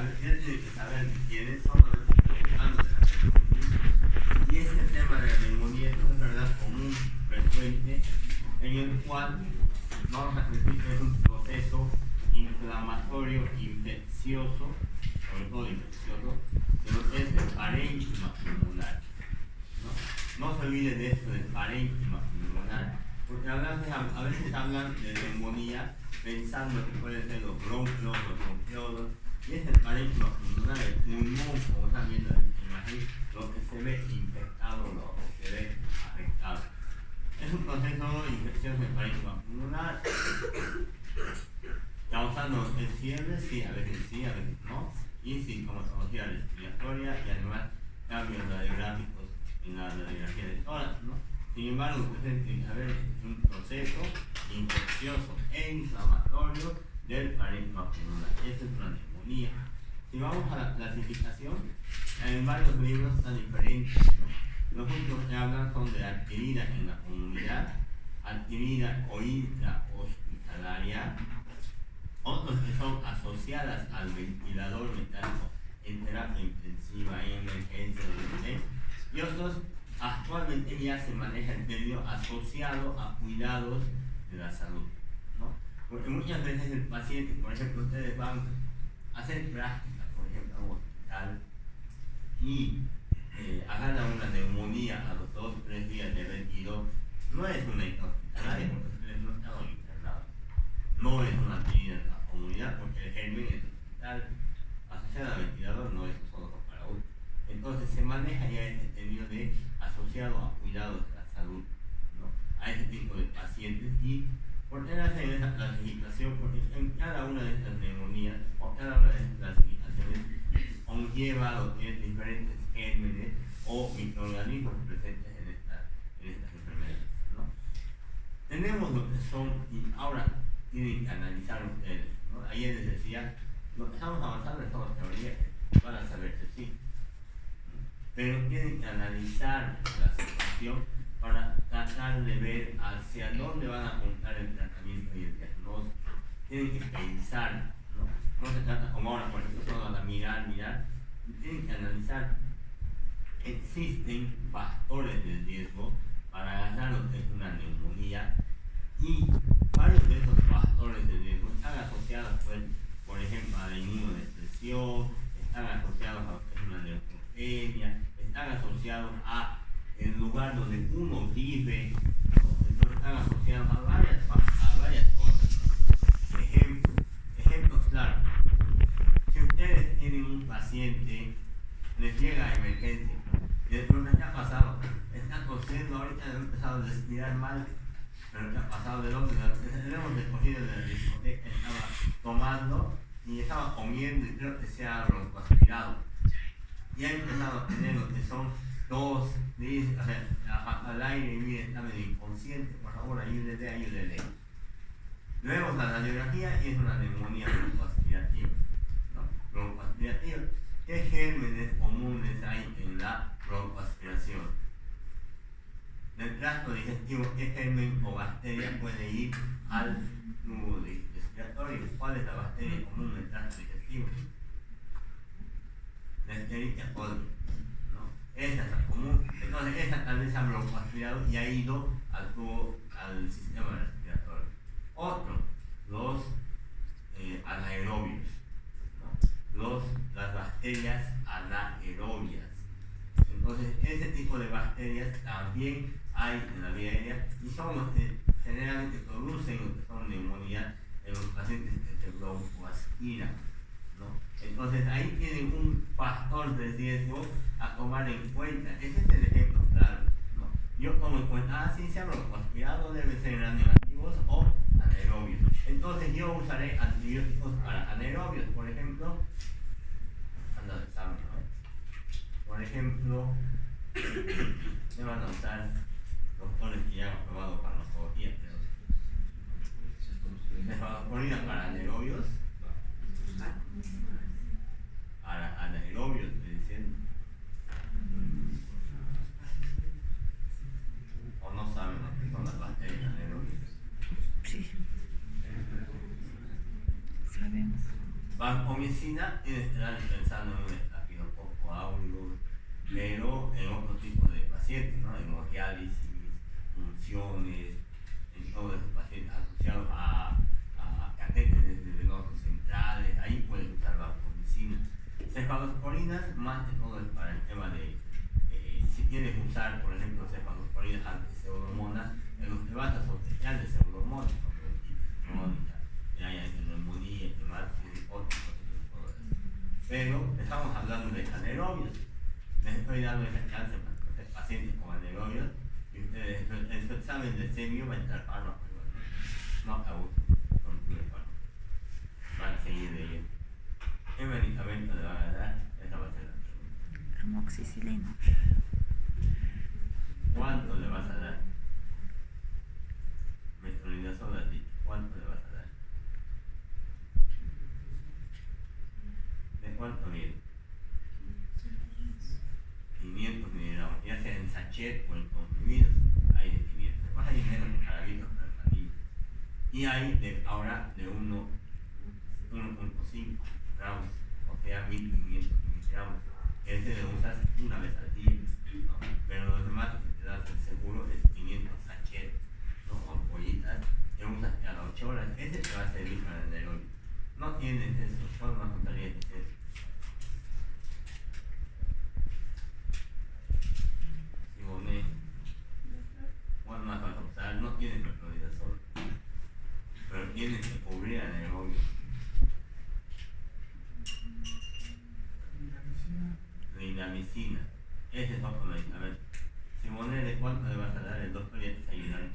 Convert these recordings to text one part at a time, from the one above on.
saber, tiene que saber quiénes son los afectados de la neumonía. Y este tema de la neumonía es una enfermedad común, frecuente, en el cual vamos a decir que es un proceso inflamatorio, infeccioso, sobre todo infeccioso, de lo que es el parénquima pulmonar. No se olvide de esto del parénquima pulmonar, porque a veces hablan de neumonía pensando que pueden ser los bronquios, los bronquiolos, y es el parénquima pulmonar, el pulmón, como están viendo en esta imagen, lo que se ve infectado, lo que se ve afectado. Es un proceso infeccioso del parénquima pulmonar, causando fiebre, sí, a veces no, y sintomatología respiratoria y además cambios radiográficos en la radiografía de tórax, ¿no? Sin embargo, presente un proceso infeccioso e inflamatorio del parénquima pulmonar. Esa es una neumonía. Si vamos a la clasificación, en varios libros están diferentes, ¿no? Los únicos que hablan son de adquirida en la comunidad, adquirida o intrahospitalaria, otros que son asociadas al ventilador mecánico en terapia intensiva, en emergencia, y otros actualmente ya se maneja el término asociado a cuidados de la salud, ¿no? Porque muchas veces el paciente, por ejemplo, ustedes van a hacer práctica, por ejemplo, a un hospital y agarran una neumonía a los 2 o 3 días de retiro, no es una hospitalaria porque ustedes no estaban internados, no es una actividad en la comunidad porque el germen en el hospital asociado al ventilador no es solo para uno. Entonces se maneja ya este término de asociado a cuidados de la salud, ¿no? A ese tipo de pacientes. ¿Y por qué hacen esa clasificación? Porque en cada una de estas neumonías o cada una de estas clasificaciones conlleva lo que es diferentes gérmenes o microorganismos presentes en estas enfermedades, ¿no? Tenemos lo que son, y ahora tienen que analizar ustedes, ¿no? Ayer les decía, lo que estamos avanzando en todas las teorías van a saber que sí, pero tienen que analizar la situación para tratar de ver hacia dónde van a apuntar el tratamiento y el diagnóstico. Tienen que pensar, ¿no? No se trata como ahora, por ejemplo, solo de mirar, tienen que analizar. Existen factores de riesgo para agarrar lo que es una neumonía y varios de esos factores de riesgo están asociados, pues, por ejemplo, a la inmunodepresión, están asociados a lo que es una neutropenia, están asociados a el lugar donde uno vive, entonces están asociados a varias cosas. Ejemplos claros. Si ustedes tienen un paciente, les llega a emergencia, y les preguntan qué ha pasado, está tosiendo ahorita, han empezado a respirar mal, pero qué ha pasado, de dónde, le hemos recogido de la discoteca, estaba tomando y estaba comiendo y creo que se ha aspirado. Y ha empezado a tener lo que son tos, o sea, al aire, y mire, está medio inconsciente, por favor, ayúdele. Luego la radiografía y es una neumonía broncoaspirativa, ¿no? Broncoaspirativa. ¿Qué gérmenes comunes hay en la broncoaspiración? Del tracto digestivo, ¿qué germen o bacteria puede ir al tubo respiratorio? ¿Cuál es la bacteria común del tracto digestivo? La Escherichia coli, ¿no? Esa es la común. Entonces, esa tal vez se ha broncoaspirado y ha ido al sistema respiratorio. Otro, los anaerobios, ¿no? Las bacterias anaerobias. Entonces, ese tipo de bacterias también hay en la vía aérea y son los que generalmente producen lo que son neumonías en los pacientes que se broncoaspiran, ¿no? Entonces, ahí tienen un factor de riesgo a tomar en cuenta. Ese es el ejemplo claro, ¿no? Yo tomo en cuenta, si se ha broncoaspirado, debe ser negativos o anaerobios. Entonces, yo usaré antibióticos para anaerobios, por ejemplo, por ejemplo, se van a usar doctores que ya han probado farmacología, cefalosporina para anaerobios, estoy diciendo, o no saben lo que son las bacterias anaerobias. Sí, sabemos. vancomicina tienes que estar pensando en un estafilococo aureus, pero en otro tipo de pacientes, ¿no? Hemodiálisis, funciones, en todos esos pacientes asociados a catéteres venosos centrales, ahí puedes usar vancomicina. Cefalosporinas, más que todo es para el tema de, si quieres usar, por ejemplo, cefalosporinas antipseudomonas, en los que vas a sospechar de pseudomonas, como bronquitis crónica, que haya neumonía y demás, tiene otro tipo de todo eso. Pero estamos hablando de anaerobios. Les estoy dando esa chance para los pacientes con anaerobios, y ustedes, el examen de semio va a entrar fármaco, no a gusto, con tu fármaco. Van a seguir leyendo. ¿Qué medicamento le van a dar? Esa va a ser la pregunta. Amoxicilina. ¿Cuánto le vas a dar? Metronidazol has dicho. ¿Cuánto le vas a dar? ¿De cuánto mide? 500 miligramos, ya sea en sachet o en comprimidos, hay de 500. Después hay menos jarabitos para el familia. Y hay ahora de 1.5 gramos, o sea, 1500 miligramos. Ese lo usas una vez al día, ¿no? Pero los demás que te das el seguro es 500 sachets, ¿no? O ampollitas que usas cada 8 horas. Ese te va a servir para el anaerobio. No tienes eso, ¿cuál más contaría que es eso? Siboney, ¿cuál más vas a usar? No tienes metronidazol, pero tienes que cubrir anaerobio. Lindamicina, ese es otro medicamento. Siboney, ¿de cuánto le vas a dar? El doctor ya te está ayudando.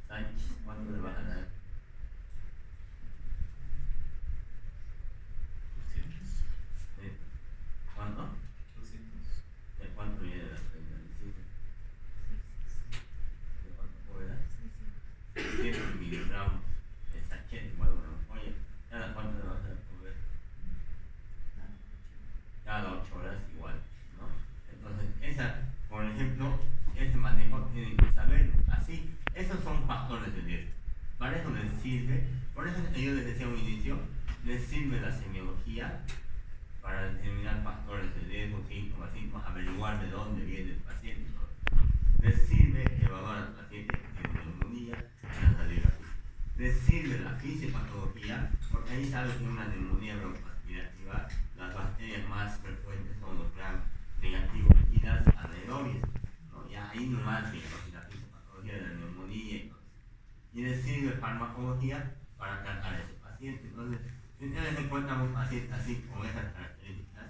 Sánchez, ¿cuánto le vas a dar? 200. ¿Cuánto? 200. ¿De cuánto viene la lindamicina? ¿De cuánto puede dar? 600 miligramos de sachet, igual una ampolla. ¿Cada cuánto le vas a comer? Cada 8 horas igual, ¿no? Entonces, esa, por ejemplo, ese manejo tienen que saberlo. Así, esos son factores de riesgo. Para eso les sirve, por eso yo les decía a un inicio, les sirve la semiología para determinar factores de riesgo, síntomas, averiguar de dónde viene el paciente. Les sirve evaluar al paciente que tiene neumonía en la radiografía. Les sirve la fisiopatología, porque ahí saben que una neumonía broncoaspirativa, las bacterias más frecuentes son los gram negativos y las anaerobias, ¿no? Ya ahí nomás viene la fisiopatología de la neumonía y todo eso. Y les sirve farmacología para tratar a ese paciente. Entonces, si ustedes encuentran un paciente así con esas características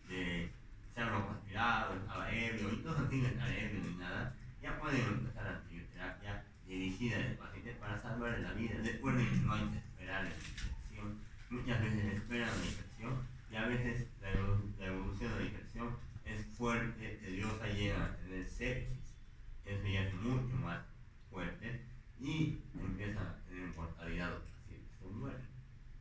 de ser broncoaspirado, estaba ebrio, y todo sin estar ebrio ni nada, ya pueden empezar antibioterapia dirigida al paciente para salvarle la vida. Recuerden que no hay que esperar la infección. Muchas veces esperan la infección y a veces la evolución de la infección es fuerte, tediosa, llega a tener sepsis. Eso ya es mucho más fuerte y empiezan a tener mortalidad los pacientes, se mueren,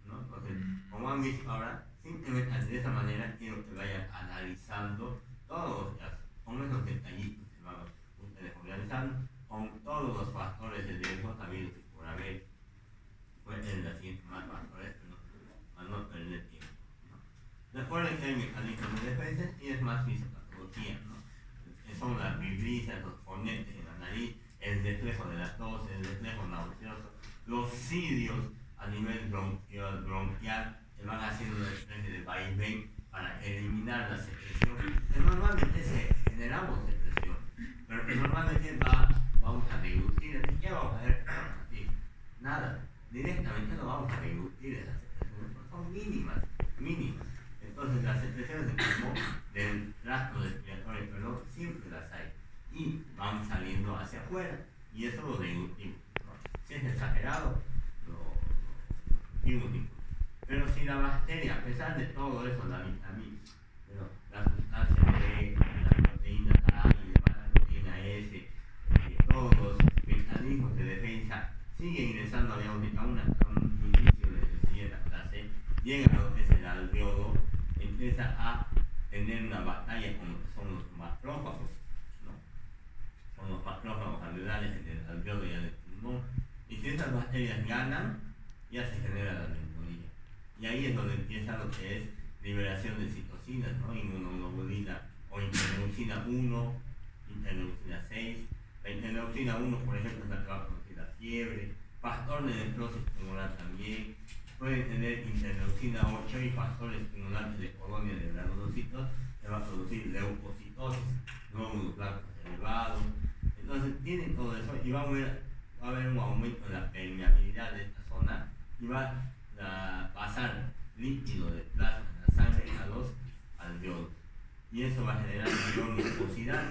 ¿no? Entonces, como han visto ahora, simplemente de esa manera quiero que vayan analizando todos los casos, con esos detallitos que van ustedes organizando, con todos los factores de riesgo habidos y por haber. Pueden decir más factores, pero para no perder tiempo, ¿no? Recuerden que hay mecanismos de defensa y es más fisiopatología, ¿no? Son las vibrisas, los fonetes en la nariz, el reflejo de la tos, el reflejo nauseoso, los cilios a nivel bronquial que van haciendo una especie de vaivén para eliminar la secreción, que normalmente generamos secreción, pero que normalmente vamos a deglutir. ¿Qué vamos a hacer? Sí, nada, directamente no vamos a deglutir esas secreciones, porque son mínimas. Entonces las secreciones del pulmón, del tracto respiratorio, pero siempre las hay y van saliendo hacia afuera y eso lo deglutimos, ¿no? Si es exagerado, lo discutimos. Pero si la bacteria, a pesar de todo eso, la vitamina, la sustancia B, la proteína A y demás, la proteína S, todos los mecanismos de defensa siguen ingresando a un inicio de siguiente clase, llega a lo que es el alveolo, empieza a tener una batalla con lo que son los macrófagos, ¿no? Son los macrófagos alveolares en el alveolo y en el pulmón. Y si esas bacterias ganan, ya se genera la neumonía. Y ahí es donde empieza lo que es liberación de citocinas, ¿no? Inmunoglobulina o interleucina 1, interleucina 6. La interleucina 1, por ejemplo, es la que va a producir la fiebre. Factor de necrosis pulmonar también. Pueden tener interleucina 8 y factores estimulantes de colonia de granulocitos que va a producir leucocitosis, glóbulos blancos elevados. Entonces tienen todo eso y va a haber un aumento de la permeabilidad de esta zona y va a pasar líquido de plasma de la sangre a los alveolos. Y eso va a generar mayor mucosidad,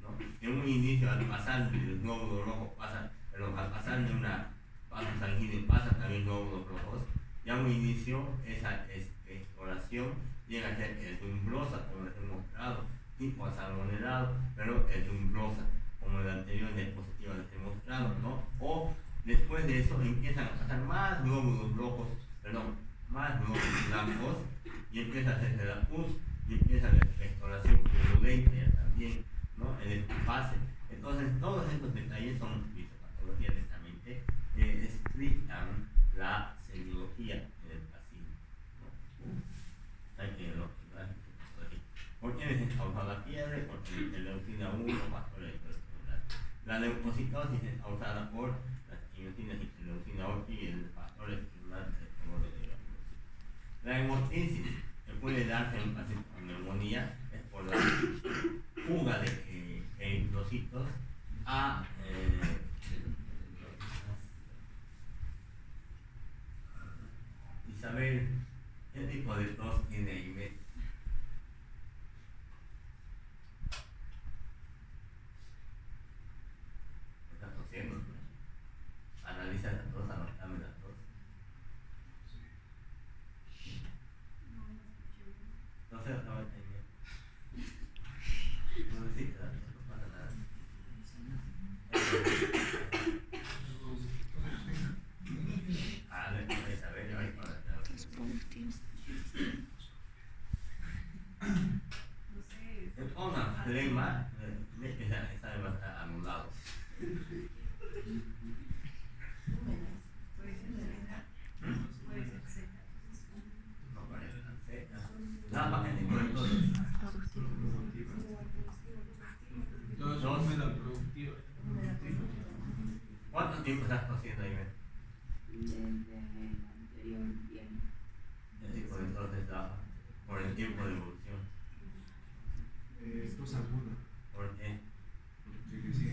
¿no? En un inicio, al pasar del glóbulo rojo, al pasar de una vaso sanguíneo, pasan también glóbulos rojos. Ya un inicio, esa exploración llega a ser esumbrosa, como les he mostrado, tipo salmonelado, pero esumbrosa, como la anterior diapositiva les he mostrado, ¿no? O después de eso empiezan a pasar más glóbulos blancos, y empieza a hacerse la pus, y empieza la exploración purulenta también, ¿no? En esta fase. Entonces, todos estos detalles son fisiopatología netamente que explican la semiología del paciente, ¿no? Hay que verlo. ¿Por qué les causa la fiebre? Porque la interleucina 1, factores estimulantes. La leucocitosis es causada por las quimiosinas interleucina 8 y el factor estimulante del tumor de granulocitos. La hemotrisis que puede darse en un paciente con neumonía es por la fuga de eritrocitos a Isabel, ¿qué tipo de tos tiene Ivette? ¿Estás tosiendo? Analiza la tos, anotame la tos. No sé, no necesitas, no pasa nada. Isabel, ahorita. Se ponga flema, está demasiado anulado. No parece tan seca. Nada más que te ponen todo. ¿Cuánto tiempo estás tosiendo ahí? Desde el anterior viernes. Entonces, por el tiempo de evolución. Tos aguda. ¿Por qué? Porque sí,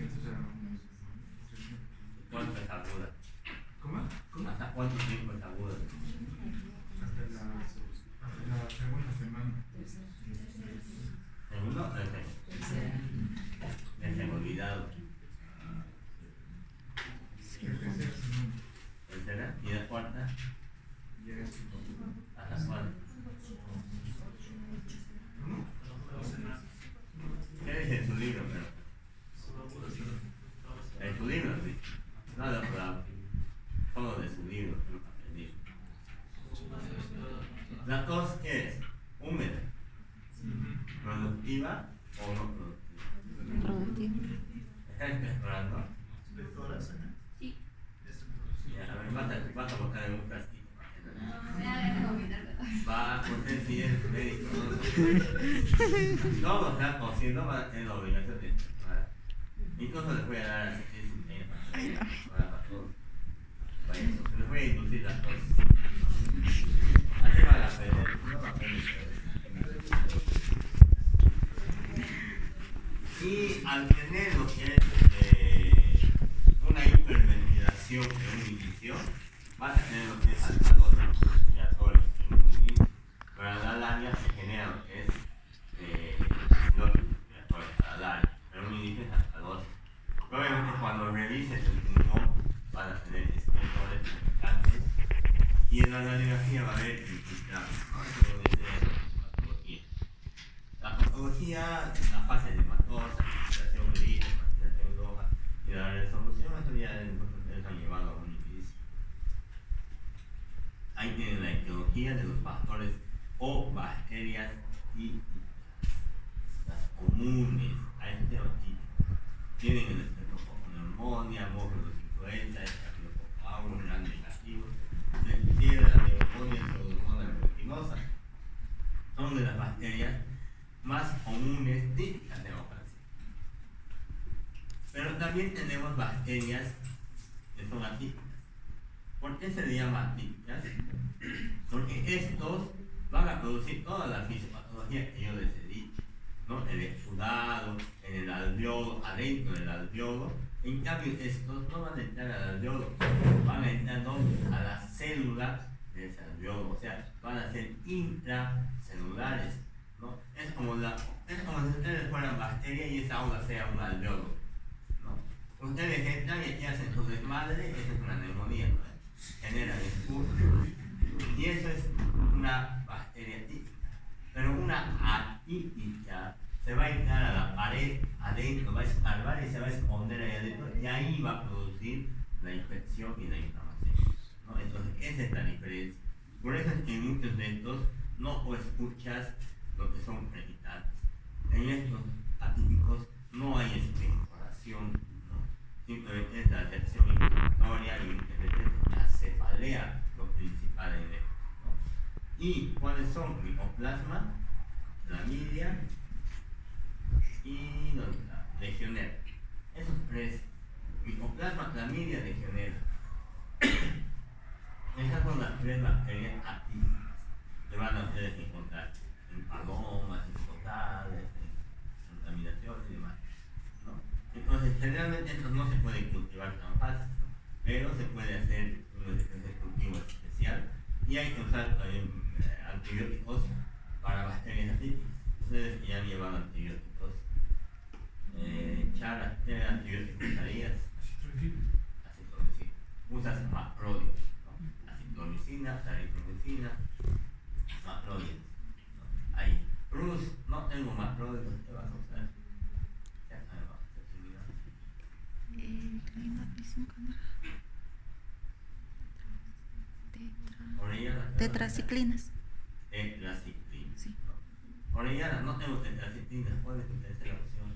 ¿Cuánto es aguda? ¿Cómo? ¿Hasta cuánto tiempo es aguda? Hasta la segunda semana. ¿Segundo o tercero? Ya se han olvidado. ¿Tercera? ¿Y la cuarta? ¿Hasta cuándo? ¿Qué dice en su libro? Pero en su libro, sí. No de otro lado. Solo de su libro, que lo aprendí. ¿La tos qué es? ¿Húmeda? ¿Productiva o no productiva? Productivo. ¿Estás explorando? Sí. Ya, a ver, vas a botar en un frasquito. Va a poner si es médico, ¿no? Todos están cosiendo, van a tener la obligación de explorar. Incluso les voy a dar asistencia para todos. Les voy a inducir las cosas. Así van a aprender, no van a aprender ustedes. Y al tener lo que es una hiperventilación en un inicio, vas a tener lo que es alcalosis respiratoria en un inicio. Para la labia se genera lo que es respiratoria para la labia, pero en un inicio es alcalosis. Obviamente cuando revises el pulmón van a tener escritores picantes y en la radiografía va a haber infiltrado. La patología, la fase de hematosa, infiltración gris, infiltración roja y la resolución, eso ya ustedes han llevado a un inicio. Ahí tienen la etiología de los factores o bacterias típicas, las comunes a este tipo. Tienen el neumonía, módulos influenza, estafilococcus, gran negativo, Klebsiella, neumonía, pseudomonas aeruginosa. Son de las bacterias más comunes típicas de neoplasia. Pero también tenemos bacterias que son atípicas. ¿Por qué se le llama atípicas? Porque estos van a producir toda la fisiopatología que yo les he dicho, ¿no? El exudado, en el alveolo, adentro del alveolo. En cambio, estos no van a entrar al alveolo, van a entrar a la célula de ese alveolo, o sea, van a ser intracelulares, ¿no? Es como si ustedes fueran bacterias y esa aula sea un alveolo, ¿no? Ustedes entran y aquí hacen su desmadre, esa es una neumonía, ¿no? Generan expulso. Y eso es una bacteria típica. Pero una atípica se va a entrar a la pared adentro, va a escarbar y se va a esconder ahí adentro, y ahí va a producir la infección y la inflamación, ¿no? Entonces, esa es la diferencia. Por eso es que en muchos de estos no escuchas lo que son preditantes. En estos atípicos no hay expectoración, ¿no? Simplemente es la reacción inflamatoria y la cefalea lo principal en esto, ¿no? ¿Y cuáles son? Micoplasma, clamidia y legionela. Esos tres: micoplasma, clamidia, legionela. Esas son las tres bacterias atípicas que van a ustedes encontrar en palomas, en totales, en contaminación y demás, ¿no? Entonces, generalmente esto no se puede cultivar tan fácil, ¿no? Pero se puede hacer un cultivo especial y hay que usar antibióticos para bacterias atípicas. Ustedes que ya llevan antibióticos, Chara, ¿tienen antibióticos Arias? Acitromicina. Usas macrólidos, ¿no? Acitromicina, claritromicina, macrólidos, ¿no? Ahí. Cruz, no tengo macrólidos, ¿qué vas a usar? Ya sabemos, tetraciclinas. Tetraciclina. Sí. Orellana, no tengo tetraciclina. ¿Cuál es tu tercera opción?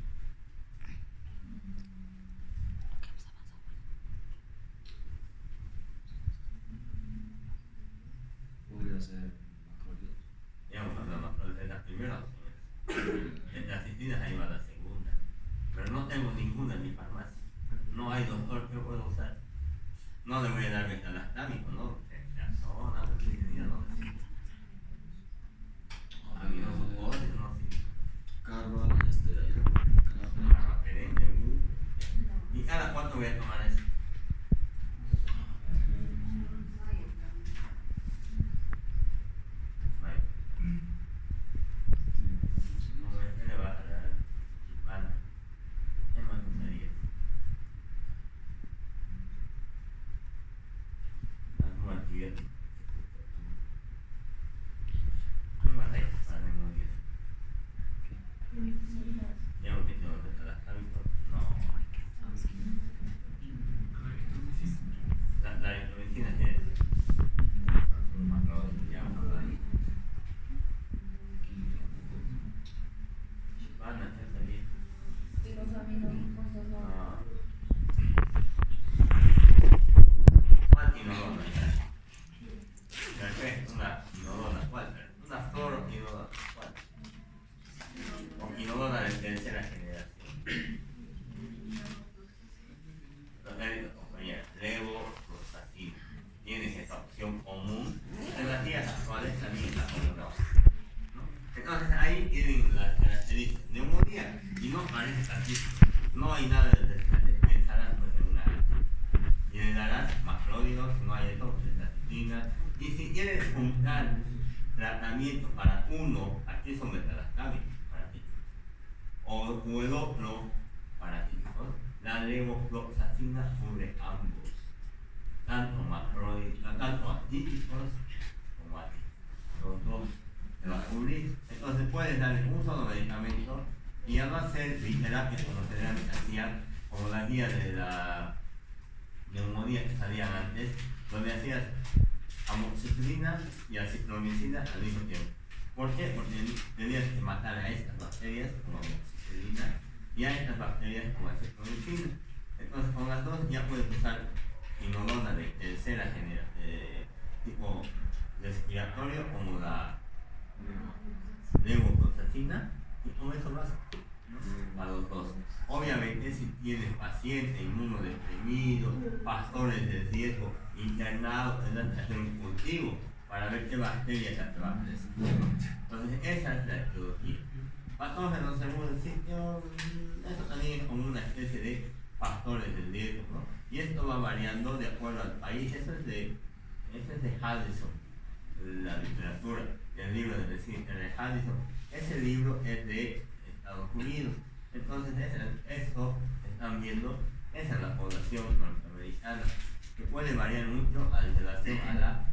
Podría ser macrólidos. Ya vamos a hablar macrólidos, es la primera opción. Tetraciclina, ahí va la segunda. Pero no tengo ninguna en mi farmacia. No hay doctor que pueda usar. No le voy a dar metalastámico, ¿no? Terazona, metilidina, no le sirve. Aminosoportes, no sirve. Carbaperente, ¿y cada cuánto voy a tomar eso? Vale. No, este le va a dar chipana. ¿Qué más usarías? Algún antibiótico. ¿Qué más hay para neumonía? Ya lo que tengo que estar acá, no. La electromicina que es. Ya vamos a hablar. Chipana, ¿qué sabía? Y los aminoricos no. ¿Cuál inolona? Una inolona, ¿cuál? Una fluoroquinolona, ¿cuál? O inolona de tercera generación. Los médicos, compañeros, levofloxacina. Tienes esa opción común. En las días actuales también está común, ¿no? Entonces ahí tienen las características. Neumonía, y no parece tan típico. No hay nada de pensarán pues en una. Y le darás macrólidos, no hay eso, tetraciclina. Y si quieres buscar tratamiento para uno, aquí son metalastámicos para ti. O el otro para ti, ¿no? La levofloxacina cubre ambos, tanto macrólidos, tanto atípicos como atípicos. Los dos te va a cubrir. Entonces puedes darle un solo medicamento y ya no hacer biterapia como generalmente hacían, como la guía de la neumonía que salían antes, donde hacías amoxicilina y acitromicina al mismo tiempo. ¿Por qué? Porque tenías que matar a estas bacterias como amoxicilina y a estas bacterias como acitromicina. Entonces con las dos ya puedes usar inodona de tercera generación, tipo respiratorio como la levofloxacina, y con eso basta, ¿no? Para los dos. Obviamente, si tienes pacientes inmunodeprimidos, pastores de riesgo internados, tendrán que hacer un cultivo para ver qué bacteria te va a crecer. Entonces, esa es la etiología. Patógenos según el sitio, eso también es como una especie de pastores del riesgo, ¿no? Y esto va variando de acuerdo al país. Eso es de Harrison, la literatura del libro de medicina de Harrison. Ese libro es de Estados Unidos. Entonces, eso están viendo, esa es la población norteamericana, que puede variar mucho en relación a la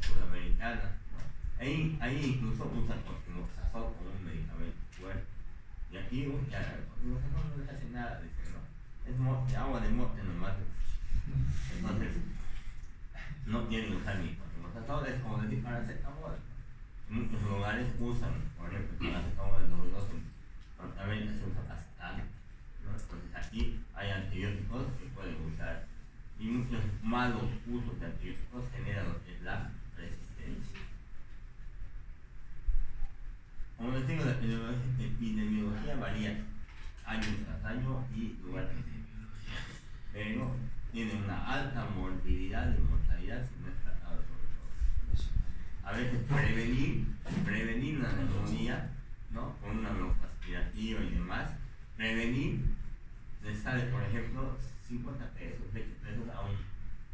sudamericana, ¿no? Ahí incluso usan oximoxazol como un medicamento fuerte. Y aquí, el oximoxazol no les hace nada, dicen, ¿no? Es agua de mote nomás. Entonces, no tienen que usar ni oximoxazol, es como decir paracetamol. En muchos lugares usan, por ejemplo, paracetamol novedoso. También se usa bastante, ¿no? Entonces aquí hay antibióticos que pueden usar y muchos malos usos de antibióticos generan lo que es la resistencia. Como les digo, la epidemiología varía año tras año y lugar tras lugar, pero tiene una alta morbilidad y mortalidad si no es tratado sobre todo. A veces prevenir una neumonía, ¿no? Con una aspirativa y demás, prevenir les sale, por ejemplo, 50 pesos, 20 pesos a un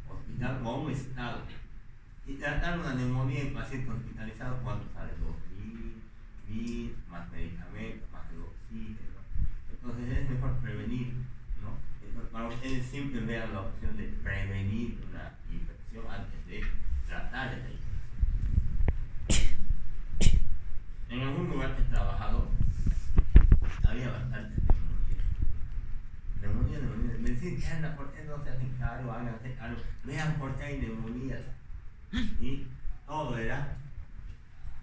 hospital o a un estado. Y tratar una neumonía en paciente hospitalizado, ¿cuánto sale? 2.000, más medicamentos, más el oxígeno. Entonces es mejor prevenir, ¿no? Entonces, para ustedes siempre vean la opción de prevenir una infección antes de tratar esa infección. En algún lugar que he trabajado, había bastante neumonía. Me decían, anda, ¿por qué no se hacen cargo? Háganse cargo, vean por qué hay neumonías. Y todo era,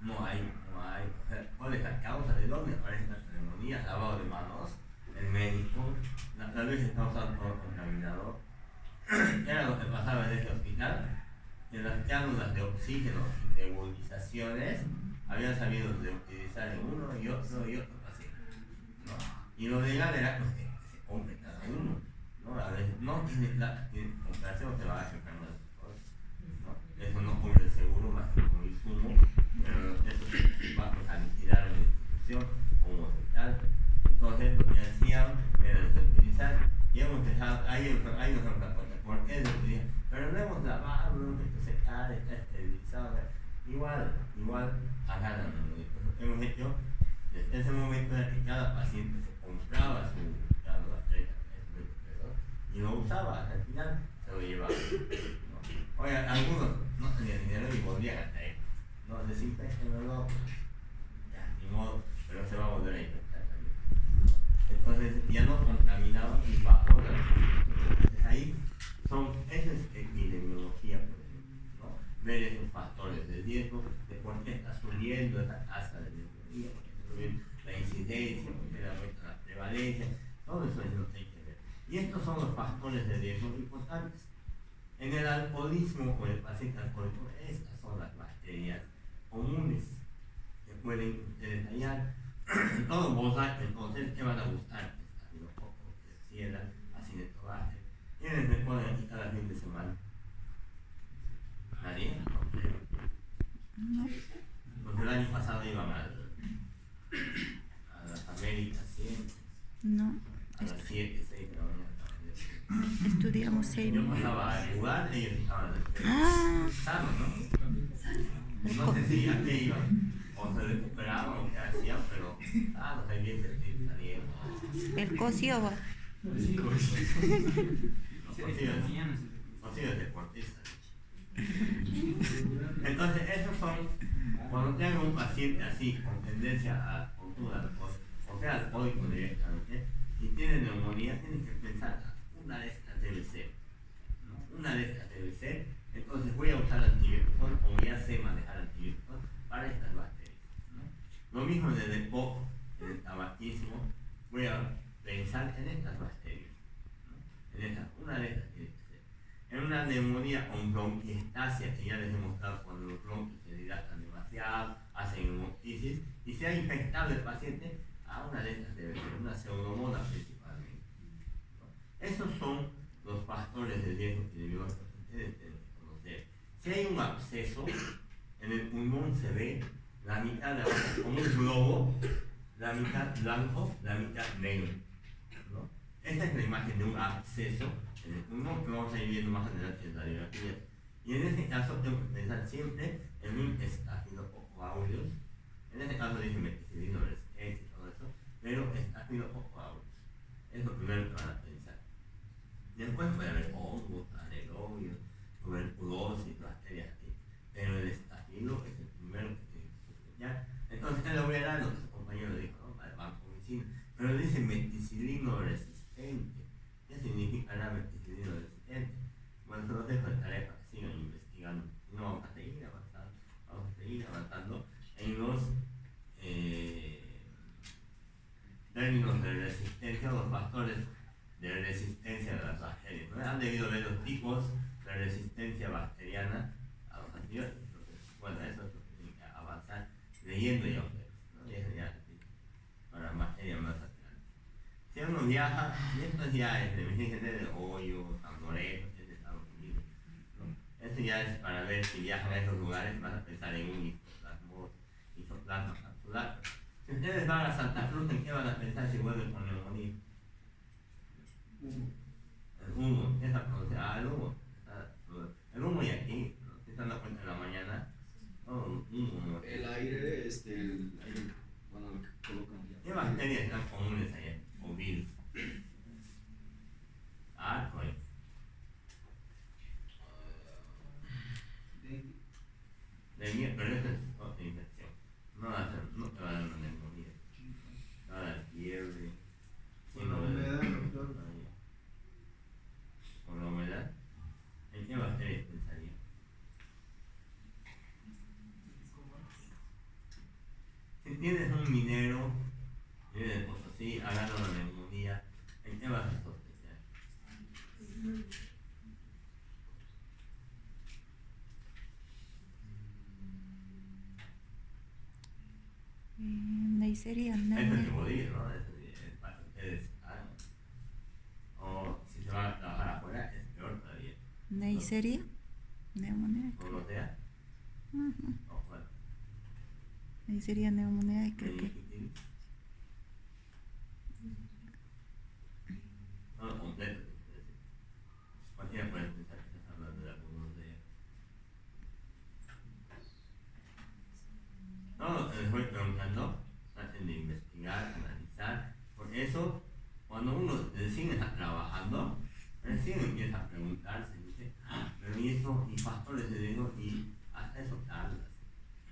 no hay, o sea, ¿cuál es la causa? ¿De dónde aparecen las neumonías? Lavado de manos, el médico, tal vez está usando todo contaminador. Era lo que pasaba en ese hospital, en las cánulas de oxígeno y nebulizaciones habían sabido de utilizar en uno y otro paciente, ¿no? Y lo legal era pues, que se compre cada uno, ¿no? A veces no tiene plata, tiene que comprarse o te va a sacar más cosas, ¿no? Eso no cubre el seguro más que como insumo, pero eso va a liquidar una institución como hospital. Entonces lo que hacían era utilizar y hemos dejado, ahí nos damos cuenta, ¿por qué se utiliza? Pero no hemos lavado, no hemos hecho secar, está esterilizado, igual agarran, ¿no? Hemos hecho, desde ese momento era que cada paciente se compraba su cánula, 30 pesos, y lo usaba, al final se lo llevaba, ¿no? Oiga, algunos no tenían dinero y volvían a traer, ¿no? Desinfectenlo, ya, ni modo, pero se va a volver a infectar también, ¿no? Entonces ya no contaminaban ni bajó la. Entonces ahí esa es epidemiología, por ejemplo, ¿no? Ver esos factores de riesgo, de por qué está subiendo esa tasa de neumonía, por qué está subiendo la incidencia, por qué aumenta la prevalencia, todo eso es lo que hay que ver. Y estos son los factores de riesgo importantes. En el alcoholismo o el paciente alcohólico, estas son las bacterias comunes que pueden detallar. Todo bozaje, entonces, ¿qué van a buscar? Estafilococo, Klebsiella, Acinetobacter. ¿Quiénes me ponen aquí cada fin de semana? ¿Nadie? No. Porque el año pasado iban a las Américas siempre. No. A las 7, 6 de la mañana. Estudiamos 6. Yo pasaba a jugar, ellos estaban sanos, ¿no? No sé si a qué iban, o se recuperaban o qué hacían, pero sanos, ahí bien salieron. El cocido va. Cocidos deportistas. Entonces, esos son, cuando tengan un paciente así, con tendencia a conducta, o sea, alcohólico directamente, y tiene neumonía, tienen que pensar, una de estas debe ser, ¿no? Una de estas debe ser, entonces voy a usar antibióticos, o ya sé manejar antibióticos para estas bacterias, ¿no? Lo mismo en el EPOC, en el tabaquismo, voy a pensar en estas bacterias, ¿no? En estas una neumonía o bronquiectasia, que ya les he mostrado cuando los bronquios se dilatan demasiado, hacen hemoptisis, y se ha infectado el paciente a una de estas debe ser una pseudomonas principalmente. ¿No? Esos son los factores de riesgo epidemiológico que ustedes tienen que conocer. Si hay un absceso, en el pulmón se ve la mitad de abajo como un globo, la mitad blanco, la mitad negro. ¿No? Esta es la imagen de un absceso en el pulmón que vamos a ir viendo más adelante en la radiografía. Y en este caso tengo que pensar siempre en un estafilococcus. En este caso dije meticilino resistente y todo eso, pero estafilococcus es lo primero que van a pensar. Después puede haber hongos, anaerobios, tuberculosis, bacterias así, pero el estafilo es el primero que tiene que sospechar. Entonces él lo verá lo que su compañero dijo, ¿no? Vancomicina, pero dice meticilino resistente. ¿Qué significará meticilino resistente? Bueno, se los dejo de tarea para que sigan investigando. No vamos a seguir avanzando en los términos de resistencia o los factores de resistencia de las bacterias. ¿No? Han debido ver los tipos de resistencia bacteriana a los antibióticos. Entonces, bueno, eso es lo que tienen que avanzar leyendo ya ustedes, ¿no? Ya, para materia más adelante. Si uno viaja, y esto ya es de gente de Hoyo, San Lorenzo, es de Estados Unidos, ¿no? Esto ya es para ver si viajan a esos lugares, vas a pensar en un isoplasma capsular. Si ustedes van a Santa Cruz, ¿en qué van a pensar si vuelven con neumonía? El humo, esa cosa, el humo. El humo y aquí, ¿no? Si se dan cuenta en la mañana, humo. El aire, el aire, bueno, lo que colocan allá. ¿Qué bacterias están comunes allá? O virus. Pues. Dengue, pero eso es otra infección. No te va a dar una neumonía. No va a dar fiebre. Con la humedad, doctor. Con la humedad. ¿En qué bacterias pensaría? Si tienes un minero, viene de Potosí, agarra una neumonía, ¿en qué vas a sospechar? Neisseria, Eso ¿no? es que podía, ¿no? Eso es para que ustedes hagan. O si se van a trabajar afuera, es peor todavía. Neisseria, neumonía. ¿Cómo sea? O bueno, Neisseria, neumonía, creo que. meningitis. No, completo. Cualquiera puede pensar que estás hablando de algunos de ellos. No, les voy preguntando, traten de investigar, analizar. Por eso, cuando uno recién está trabajando, recién empieza a preguntarse, dice, pero y eso, y factores de riesgo, y hasta eso tardas,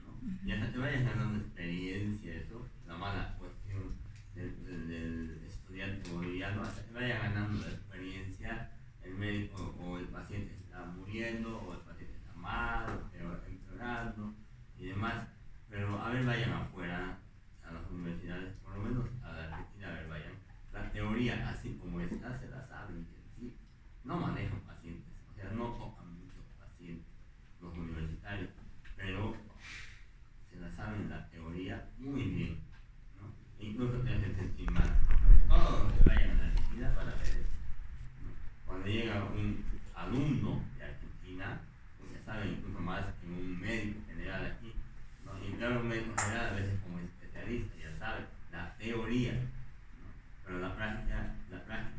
¿no? Y hasta te vayas ganando experiencia, eso, la mala cuestión del estudiante boliviano, hasta te vaya ganando la experiencia, el médico o el paciente está muriendo, o el paciente está mal, o empeorando, y demás. Pero a ver, vayan afuera a las universidades, por lo menos a la Argentina, a ver, vayan. La teoría, así como está, se la saben, ¿sí? No manejan pacientes, o sea, no tocan muchos pacientes los universitarios, pero se la saben la teoría muy bien, ¿no? Incluso te hacen sentir mal. Todos los que vayan a la Argentina van a ver eso, ¿no? Cuando llega un alumno de Argentina, pues ya saben incluso más que un médico general aquí. Y claro, un médico general a veces como especialista, ya sabe, la teoría, ¿no? Pero la práctica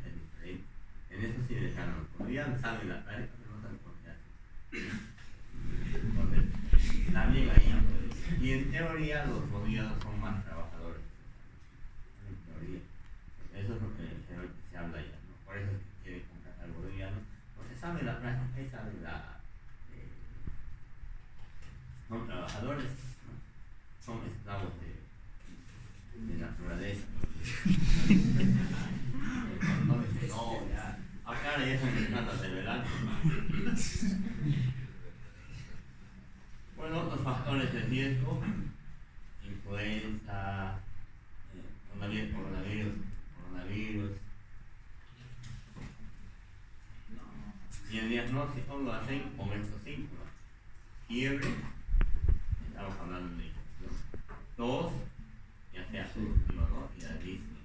es diferente. En eso sí les ganan los bolivianos, saben la práctica, pero no saben por qué hacen. Entonces, también ahí, y en teoría los bolivianos son más trabajadores. En teoría. Eso es lo que se habla ya, ¿no? Por eso es que quieren contratar bolivianos, porque saben la práctica y saben la... son trabajadores. Son esclavos de naturaleza. No, ya. Acá ya están empezando a revelar. Bueno, otros factores de riesgo: influenza, coronavirus. Y el diagnóstico lo hacen con estos síntomas. Fiebre, estamos hablando de infección. Tos, ya sea productiva, ¿no? Y la disney.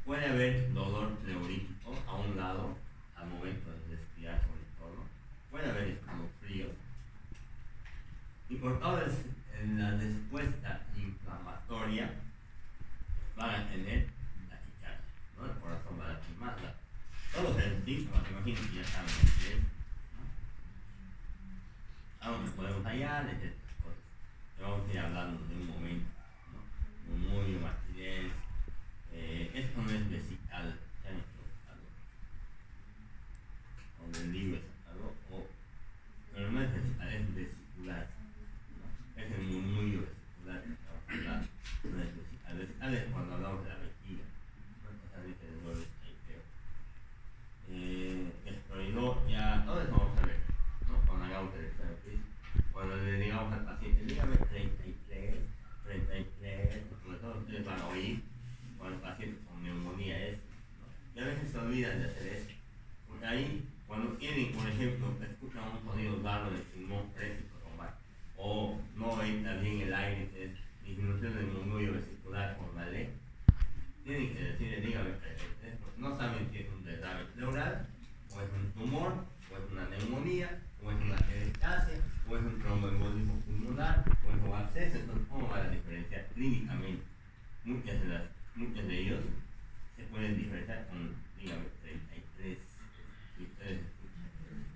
Puede haber dolor neurítico a un lado al momento de respirar, sobre todo. Puede haber escalofríos. Y por toda la respuesta inflamatoria van a tener taquicardia, ¿no? El corazón va a latir más. Todos los síntomas, imagínense que ya saben lo que es, ¿no? Algo que podemos hallar, etc. Vamos a ir hablando de un momento, ¿no? Murmullo, martidez. Esto no es vesical, ya no es algo. O del libro es algo, pero no es vesical, es vesicular, ¿no? Es el murmullo vesicular que estamos hablando, no es vesical. Vesical es cuando hablamos de la vejiga, ¿no? O sea, dice el dolor esteroideo. Ya, todo eso vamos a ver, ¿no? Cuando hagamos el examen físico. Cuando le digamos al paciente, dígame 33, sobre todo ustedes van a oír cuando el paciente con neumonía es, ¿no? Y a veces se olvidan de hacer eso, porque ahí, cuando tienen, por ejemplo, escuchan un sonido raro del pulmón préstico o no entra bien el aire, que es disminución del murmullo vesicular por la ley, tienen que decirle, dígame 33, porque no saben si es un derrame pleural, o es un tumor, o es una neumonía, o es una peristalsia, o es un tromboembolismo pulmonar, o es un absceso. Entonces, ¿cómo va a diferenciar clínicamente? Muchos de ellos se pueden diferenciar con, dígame, 33. Si ustedes escuchan,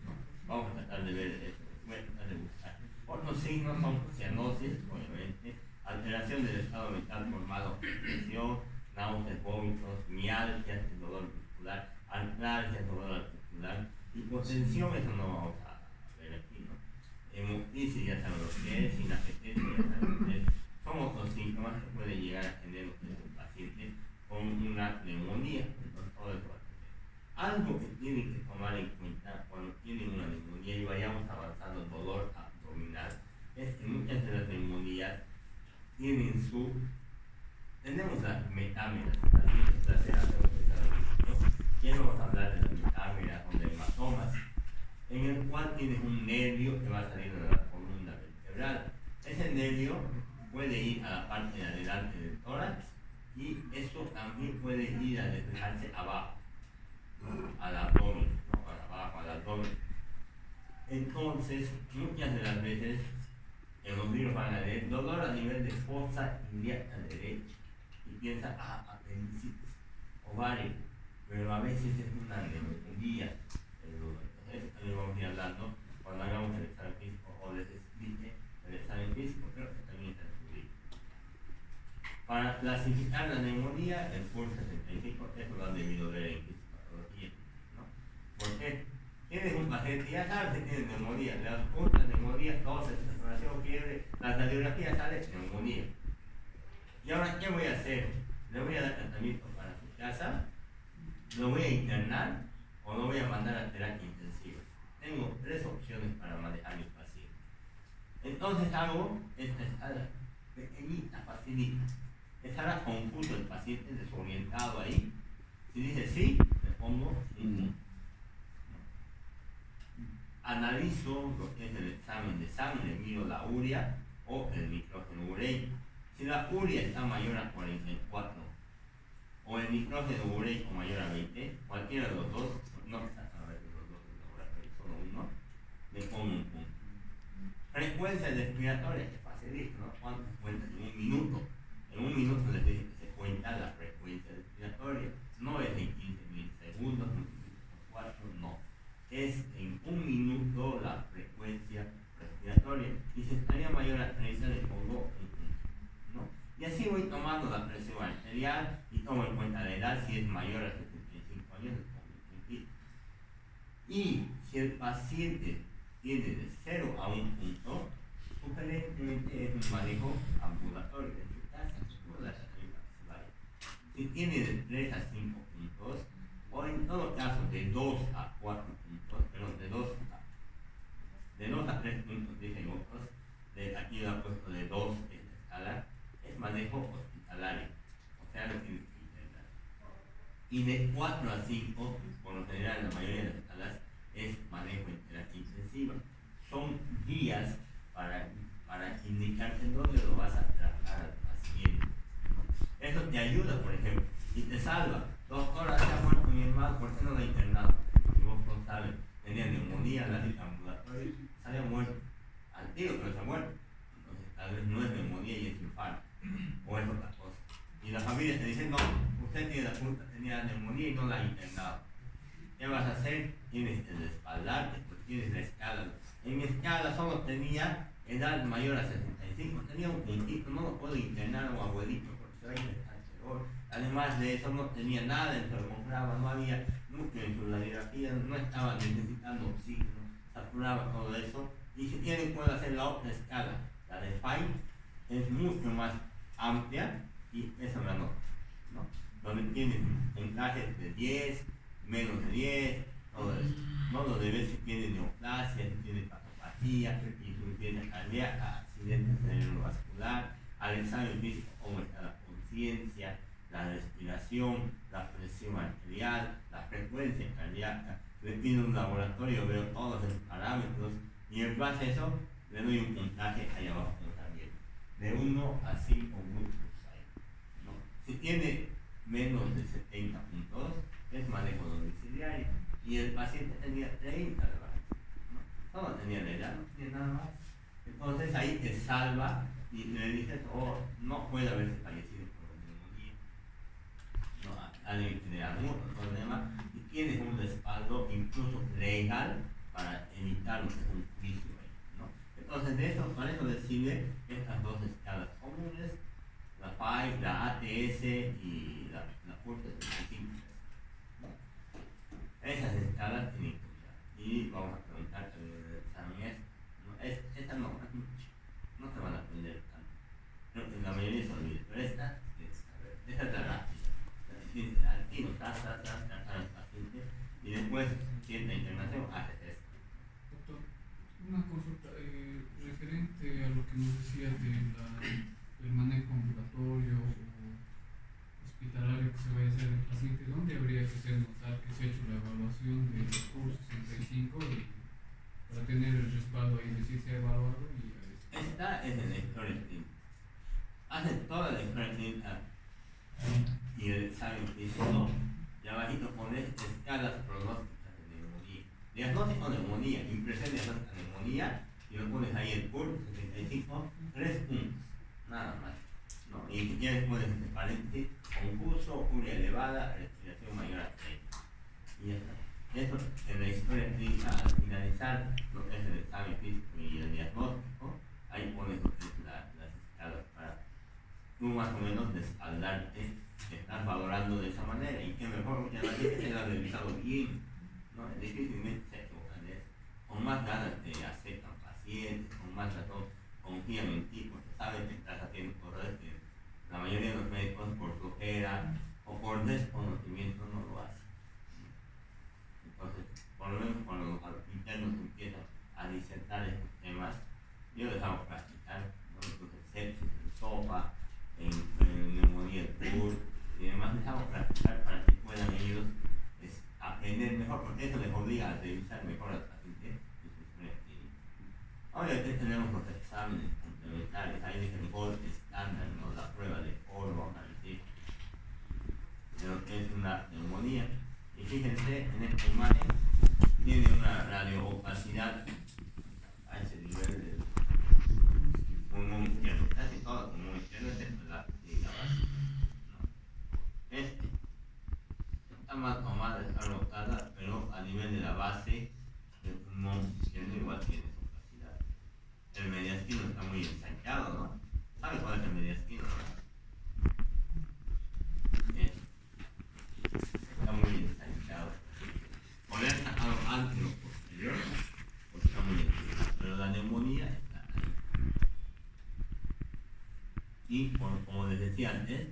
¿no? Vamos a tratar de ver eso, voy a tratar de buscar. Otros signos son cianosis, obviamente, alteración del estado mental formado por presión, náuseas, vómitos, mialgias, dolor muscular, artralgias, dolor articular, hipotensión, eso no vamos a ver aquí, ¿no? Hemoptisis, ya saben lo que es, inapetencia, ya saben lo que es. Son otros síntomas que pueden llegar a tener un paciente con una neumonía. Entonces, todo eso va a tener. Algo que tienen que tomar en cuenta cuando tienen una neumonía y vayamos avanzando en dolor abdominal es que muchas de las neumonías tenemos las metámeras, ya no vamos a hablar de las metámeras o de hematomas, en el cual tienes un nervio que va saliendo de la columna vertebral. Ese nervio puede ir a la parte de adelante del tórax y esto también puede ir a despejarse abajo, al abdomen, ¿no? Abajo, al abdomen. Entonces, muchas de las veces en los libros van a leer dolor a nivel de fosa ilíaca derecha y piensa, apendicitis, ovario, pero a veces es una neumonía. Entonces, también vamos a ir hablando cuando hagamos el examen físico o les explique el examen físico, pero que también está en su libro. Para clasificar la neumonía, el PUL 65, eso lo han debido ver en fisiopatología, ¿no? ¿Por qué? Tienes un paciente, ya sabes que tiene neumonía, le das punta, neumonía, tos, saturación, fiebre, la radiografía sale neumonía. ¿Y ahora qué voy a hacer? ¿Le voy a dar tratamiento para su casa? ¿Lo voy a internar o lo voy a mandar a terapia intensiva? Tengo tres opciones para manejar a mis pacientes. Entonces hago esta escala pequeñita, facilita. Estará confuso el paciente, desorientado ahí. Si dice sí, le pongo un analizo lo que es el examen de sangre, miro la urea o el nitrógeno ureico. Si la urea está mayor a 44 o el nitrógeno ureico mayor a 20, cualquiera de los dos, no está a ver los dos en laboratorio, solo uno, le pongo un punto. Frecuencia respiratoria, que facilita, ¿no? ¿Cuánto se cuenta? En un minuto. En un minuto les dije que se cuenta la frecuencia respiratoria. No es en 15 milisegundos, multiplicado por 4, no. Es en un minuto la frecuencia respiratoria. Y si estaría mayor a 30, le pongo un punto, ¿no? Y así voy tomando la presión arterial y tomo en cuenta la edad. Si es mayor a 75 años, le pongo un puntito. Y si el paciente tiene de 0 a 1 punto, sugerentemente es un manejo ambulatorio en su casa, si tiene de 3 a 5 puntos, o en todo caso de 2 a 4 puntos, perdón, de 2 a 3 puntos, dicen otros, aquí lo han puesto de 2 en la escala, es manejo hospitalario, o sea, lo tienes que intentar. Y de 4 a 5, por lo general en la mayoría de las escalas, es ¿qué vas a hacer? Tienes el respaldarte, pues tienes la escala. En mi escala solo tenía edad mayor a 65, tenía un puntito, no lo puedo internar a un abuelito porque soy descansador. Además de eso no tenía nada en su compraba, no había mucho en su radiografía, no estaba necesitando oxígeno, saturaba todo eso. Y si quieren puedo hacer la otra escala, la de Fine, es mucho más amplia y esa la nota, ¿no? Donde tienes puntajes de 10, menos de 10, todo eso. No lo de ver si tiene neoplasia, si tiene patopatía, insuficiencia cardíaca, accidente cerebrovascular, al examen físico, cómo está la conciencia, la respiración, la presión arterial, la frecuencia cardíaca. Le pido un laboratorio, veo todos los parámetros y en base a eso le doy un puntaje allá abajo también. De 1 a 5 puntos ahí, ¿no? Si tiene menos de 70 puntos, es manejo domiciliario. Y el paciente tenía 30 de baja, ¿no? Solo tenía la edad, no tenía nada más. Entonces ahí te salva y le dices, oh, no puede haberse fallecido por neumonía. No, alguien tiene algún problema y tienes un respaldo incluso legal para evitar lo que es un juicio ahí, ¿no? Entonces de eso, para eso decide estas dos escalas comunes, la PAI, la ATS y la PURT 75. Esas escalas tienen que usar. Y vamos a preguntar que el examen esta no se van a aprender tanto. Creo que la mayoría se olvida, pero esta es la rápida. Al tiro, tratar al paciente y después, si es la internación, hace esto. Doctor, una consulta referente a lo que nos decía del manejo ambulatorio o hospitalario que se vaya a hacer el paciente. ¿Dónde habría que hacer notar que se ha hecho la evaluación del curso 65 y para tener el respaldo ahí, decir se ha evaluado? Esta es en la historia clínica. Hacen toda la historia clínica y el examen físico y abajito pones escalas pronósticas de neumonía. Diagnóstico de neumonía, impresión diagnóstica de neumonía y lo pones ahí el curso 75, 3 puntos, nada más. ¿No? Y si quieres pones entre paréntesis, concurso, urea elevada, respiración mayor a 30. Y ya está. Eso en la historia clínica, al finalizar lo que es el examen físico y el diagnóstico, ahí pones lo que es las escalas para tú más o menos respaldarte, que estás valorando de esa manera. Y que mejor que la gente se la ha revisado bien, ¿no? Difícilmente se equivocan de eso. Con más ganas te aceptan pacientes, con más razón confían en ti porque saben que estás haciendo cosas que la mayoría de los médicos por flojera o por desconocimiento no lo hacen. Entonces, por lo menos cuando los internos empiezan a disertar estos temas, yo les hago practicar, ¿no? Entonces, sepsis en sopa, en neumonía del PUR y demás, les hago practicar para que puedan ellos aprender mejor, porque eso les obliga a revisar mejor al paciente y su historia clínica. Obviamente tenemos los exámenes complementarios, ahí dice el gold estándar, ¿no? La prueba de oro, vamos a decir, de lo que es una neumonía. Y fíjense, en esta imagen tiene una radioopacidad a ese nivel del pulmón izquierdo, casi todo el pulmón izquierdo excepto la base, ¿no? Este está más o más desarrollada, pero a nivel de la base del pulmón izquierdo igual tiene su opacidad. El mediastino está muy ensanchado, ¿no? ¿Sabe cuál es el mediastino? Está muy ensanchado. Poner algo antes o posterior, porque está muy ensanchado. Pero la neumonía está ahí. Y como les decía antes,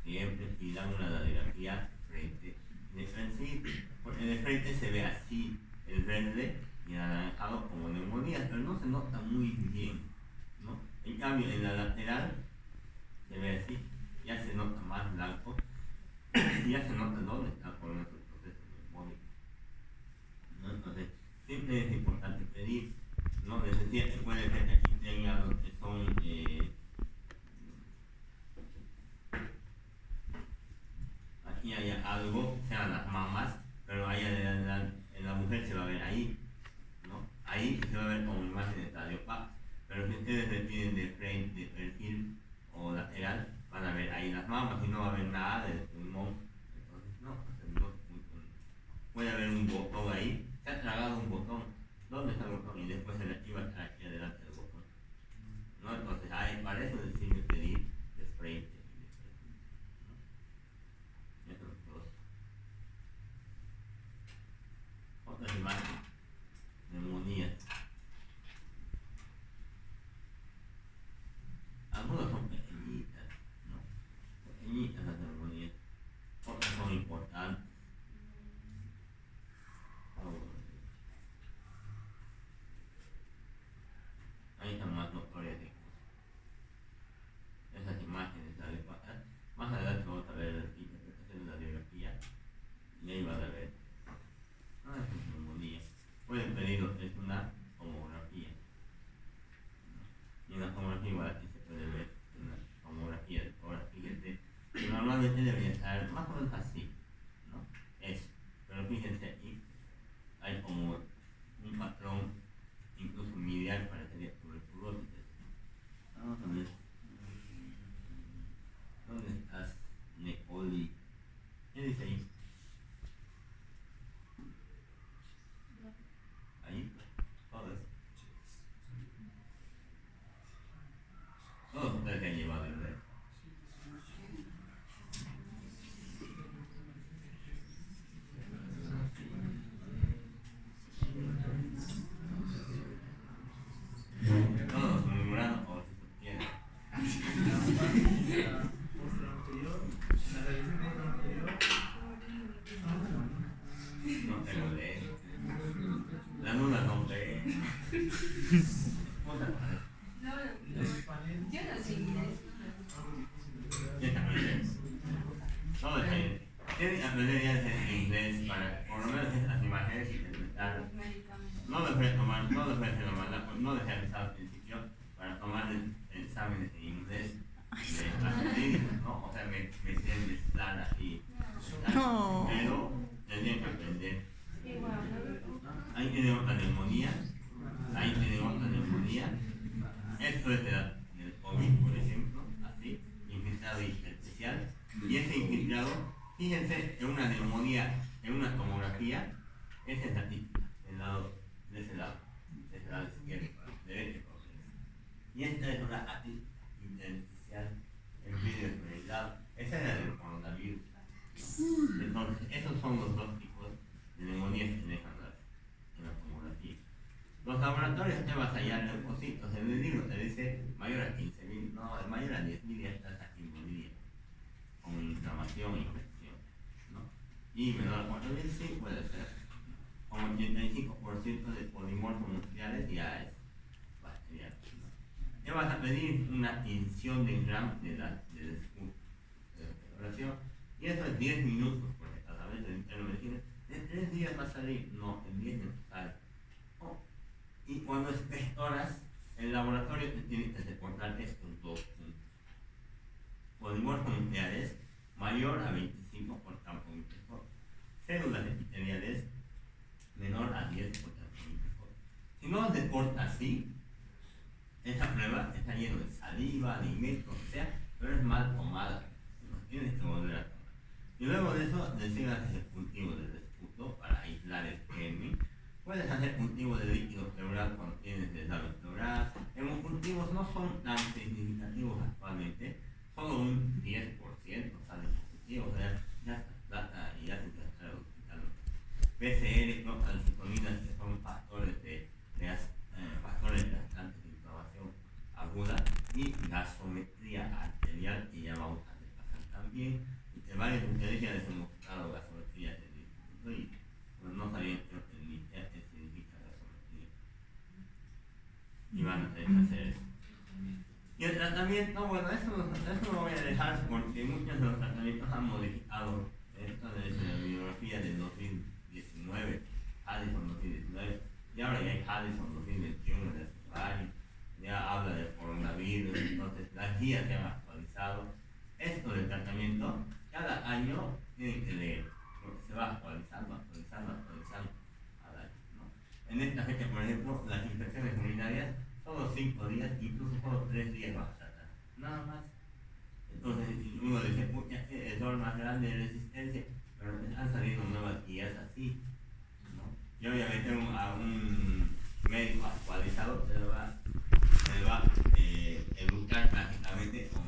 siempre pidan una radiografía frente. En el frente se ve así, el verde y el anaranjado como neumonía, pero no se nota muy bien, ¿no? En cambio, en la lateral se ve así, ya se nota más blanco y ya se nota dónde está por nuestro proceso neumónico, ¿no? Entonces, siempre es importante pedir, ¿no? Les decía que puede ser que aquí tenga lo que son aquí haya algo, sean las mamas, pero ahí en la mujer se va a ver ahí, ¿no? Ahí se va a ver como imágenes radiopapas, pero si ustedes le piden de frente, de perfil o lateral, van a ver ahí las mamas y no va a haber nada del pulmón. Entonces, no, puede haber un un botón ahí, se ha tragado un botón. ¿Dónde está el botón? Y después se le activa aquí adelante del botón. ¿No? Entonces, para eso decimos pedir de frente. ¿No? Eso es todo. Otra imagen, neumonía. Algunas son pequeñitas, ¿no? Pequeñitas las neumonías. Otras son importantes. Ahí están más notorias de esas imágenes adecuadas. Más adelante vamos a ver la interpretación de la biografía y ahí van a ver. No es una neumonía. Pueden pedirlo, es una tomografía. Y en la tomografía igual aquí se puede ver una tomografía de tórax. Fíjense, que normalmente debería estar más o menos así, ¿no? Eso. Pero fíjense aquí, hay como un patrón incluso medial parecería tuberculosis. Vamos a ver. ¿Dónde estás, Necoli? ¿Qué dice ahí? Ahí, todas. Todos ustedes que han llevado el resto. Todos murmurando como si supieran. No te lo lees. La nula no lee. Yo no sé inglés. Yo también leo. Todo está bien. Tienen que aprender ya en inglés para, por lo menos las imágenes interpretar. No dejes tomar, no dejes de empezar al principio para tomar exámenes en inglés de las clínicas, ¿no? O sea, me entiendes, Lara y No. pero tendrían que aprender. Ahí tenemos la neumonía, ahí tenemos la neumonía. Esto es del COVID, por ejemplo, así, infiltrado intersticial. Y ese infiltrado, fíjense, en una neumonía, en una tomografía, esa es la típica, de ese lado izquierdo, de este proceso. Y esta es una atis intersticial en vidrio esmerilado. Esa es la del coronavirus. Entonces, esos son los dos tipos de neumonías que dejan en la tomografía. Los laboratorios te vas allá en leucocitos. En el libro te dice mayor a 15.000, no, mayor a 10.000 ya estás aquí en con inflamación e infección, ¿no? Y menor a 4.000 sí puede ser. Con 85% de polimorfos nucleares ya es bacteriano, ¿no? Te vas a pedir una tinción de Gram del escudo de oración. Y eso es 10 minutos, porque a través del interno me dicen, en 3 días va a salir, no, en 10 minutos sale. Oh. Y cuando estés horas, el laboratorio te tiene que reportar estos dos puntos. Polimorfos nucleares mayor a 25 por campo infector. Células epiteliales menor a 10 por campo infector. Si no se porta así, esa prueba está llena de saliva, alimento, o sea, pero es mal tomada. Tienes que volver a tomar. Y luego de eso, decidas el cultivo del esputo para aislar el germen. Puedes hacer cultivo de líquido pleural cuando tienes desagüe pleural. En los cultivos no son tan significativos actualmente, solo un 10% sale positivo, o sea, ya está plata y ya se trata de hospital. PCR, calcitoninas, que son factores de tratantes de inflamación aguda, y gasometría arterial, que ya vamos a repasar también. Y que varios de ustedes ya les hemos dado gasometría en el instituto y pues, no sabían qué significa gasometría. Y van a tener que hacer eso. Y el tratamiento, bueno, eso lo voy a dejar porque muchos de los tratamientos han modificado. Esto desde la bibliografía del 2019, Addison 2019, y ahora ya hay Addison 2021 de Safari, ya habla del coronavirus, entonces las guías se han actualizado. Esto del tratamiento, cada año tienen que leer, porque se va actualizando al año, ¿no? En esta fecha, por ejemplo, las infecciones urinarias, solo 5 días, incluso solo 3 días vas a tratar, nada más. Entonces uno dice, pucha, es el dolor más grande de resistencia, pero han salido nuevas guías así, y obviamente a un médico actualizado se le va educar prácticamente con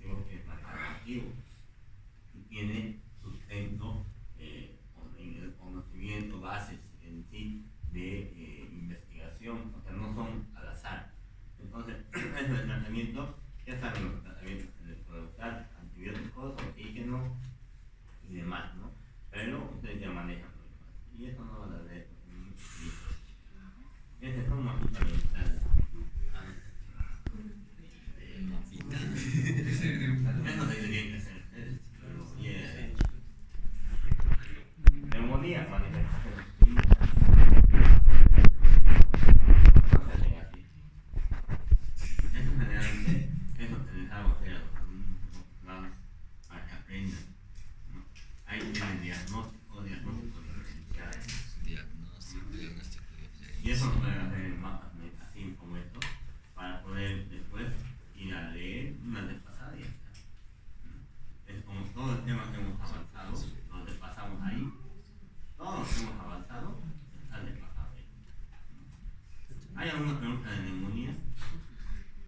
lo que es manejativo y tiene sustento con conocimiento, bases en sí de investigación, o sea, no son al azar. Entonces, eso es el tratamiento, ya saben los tratamientos que se les puede usar, antibióticos, oxígeno y demás, ¿no? Pero ustedes ya manejan lo demás. Y eso no va a dar de ese es un fundamental. Eso se tiene que hacer. Neumonía, manifestaciones. No se hacen así. Eso generalmente, eso se les hago hacer a los alumnos, para que aprendan, ¿no? Ahí tienen diagnóstico.